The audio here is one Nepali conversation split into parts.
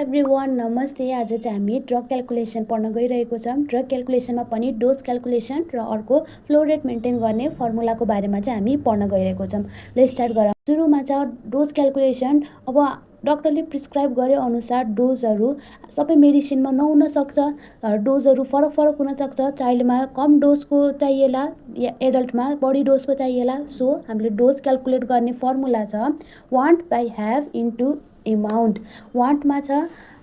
एभ्रिवान, नमस्ते। आज चाहिँ हामी ड्रग क्याल्कुलेसन पढ्न गइरहेको छौँ। ड्रग क्याल्कुलेसनमा पनि डोज क्याल्कुलेसन र अर्को फ्लो रेट मेन्टेन गर्ने फर्मुलाको बारेमा चाहिँ हामी पढ्न गइरहेको छौँ। ल स्टार्ट गरौँ। सुरुमा चाहिँ डोज क्याल्कुलेसन। अब डक्टरले प्रिस्क्राइब गरे अनुसार डोजहरू सबै मेडिसिनमा नहुन सक्छ, डोजहरू फरक फरक हुन सक्छ। चाइल्डमा कम डोजको चाहिएला या एडल्टमा बढी डोजको चाहिएला। सो हामीले डोज क्याल्कुलेट गर्ने फर्मुला छ want by have into amount. वान्टमा छ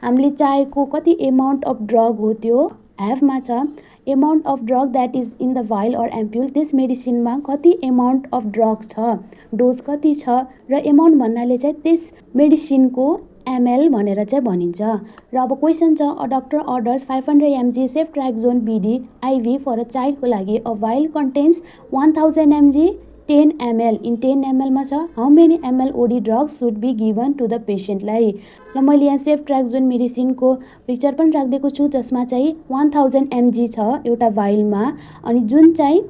हामीले चाहेको कति एमाउन्ट अफ ड्रग हो त्यो। ह्याभमा छ amount of drug that is in the भाइल अर एम्प्युल। त्यस मेडिसिनमा कति एमाउन्ट अफ ड्रग छ, डोज कति छ, र एमाउन्ट भन्नाले चाहिँ त्यस मेडिसिनको एमएल भनेर चाहिँ भनिन्छ। र अब क्वेसन छ, a doctor orders 500 mg ceftriaxone BD IV for a चाइल्डको लागि। A vial contains 1000 mg 10 ml। In 10 ml मा छ how many ml of the drugs should be given to the पेसेन्टलाई। ल मैले यहाँ सेफ्ट्राक्जोन मेडिसिनको पिक्चर पनि राखिदिएको छु, जसमा चाहिँ 1000 mg छ एउटा भाइलमा, अनि जुन चाहिँ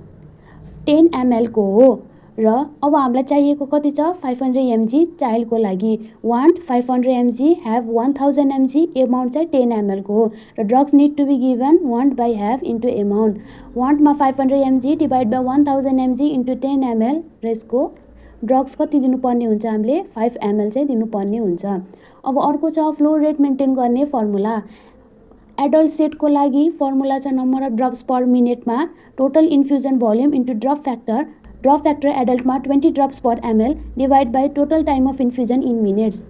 10 ml को हो। र अब हामीलाई चाहिएको कति छ 500 mg चाइल्डको लागि। Want 500 mg, have 1000 mg, amount चाहिँ 10 ml को हो। र drugs need to be given want by have into amount. वान्टमा 500 mg divide by 1000 mg into 10 ml, र यसको ड्रग्स कति दिनुपर्ने हुन्छ, हामीले 5 ml चाहिँ दिनुपर्ने हुन्छ। अब अर्को छ फ्लो रेट मेन्टेन गर्ने फर्मुला। एडल्ट सेटको लागि फर्मुला छ नम्बर अफ ड्रप्स पर मिनटमा total infusion volume into drop factor. Drop factor एडल्टमा 20 drops per ml divide by total time of infusion in minutes.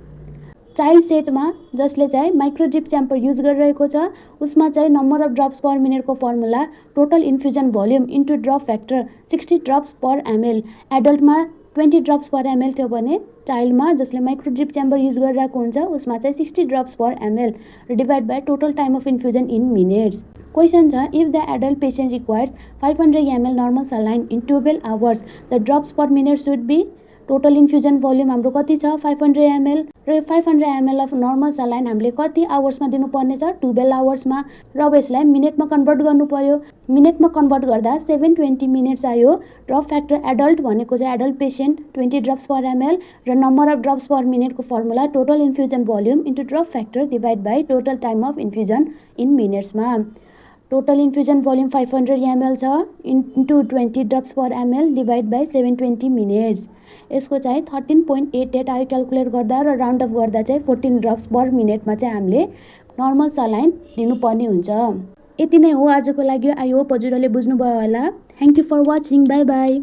Child सेटमा जसले चाहिँ माइक्रोड्रिप च्याम्पर युज गरिरहेको छ, उसमा चाहिँ नम्बर अफ ड्रप्स पर मिनटको formula total infusion volume into drop factor 60 drops per ml। एडल्टमा 20 ड्रप्स पर ml थियो भने चाइल्डमा जसले माइक्रोड्रिप च्याम्बर युज गरिरहेको हुन्छ उसमा चाहिँ 60 drops per ml divide by total time of infusion in minutes. Question छ, if the adult patient requires 500 ml normal saline in 12 hours the drops per minute should be. Total infusion volume हाम्रो कति छ 500 ml, र 500 ml अफ नर्मल सलाइन हामीले कति आवर्समा दिनुपर्ने छ 12 आवर्समा। र अब यसलाई मिनटमा कन्भर्ट गर्नु पर्यो। मिनटमा कन्भर्ट गर्दा 720 मिनट्स आयो। ड्रप फ्याक्टर एडल्ट भनेको चाहिँ adult patient 20 drops per ml, र नम्बर अफ ड्रप्स पर मिनटको formula total infusion volume into drop factor divide by total time of infusion in मिनट्समा। टोटल इन्फ्युजन भोल्युम 500 ml छ into 20 drops per ml divide by 720 minutes. यसको चाहिँ 13.88 आयो क्याल्कुलेट गर्दा, र राउन्ड अफ गर्दा चाहिँ 14 ड्रप्स पर मिनटमा चाहिँ हामीले नर्मल सलाइन दिनुपर्ने हुन्छ। यति नै हो आजको लागि। आई होप हजुरहरूले बुझ्नुभयो होला। Thank you for watching. Bye by.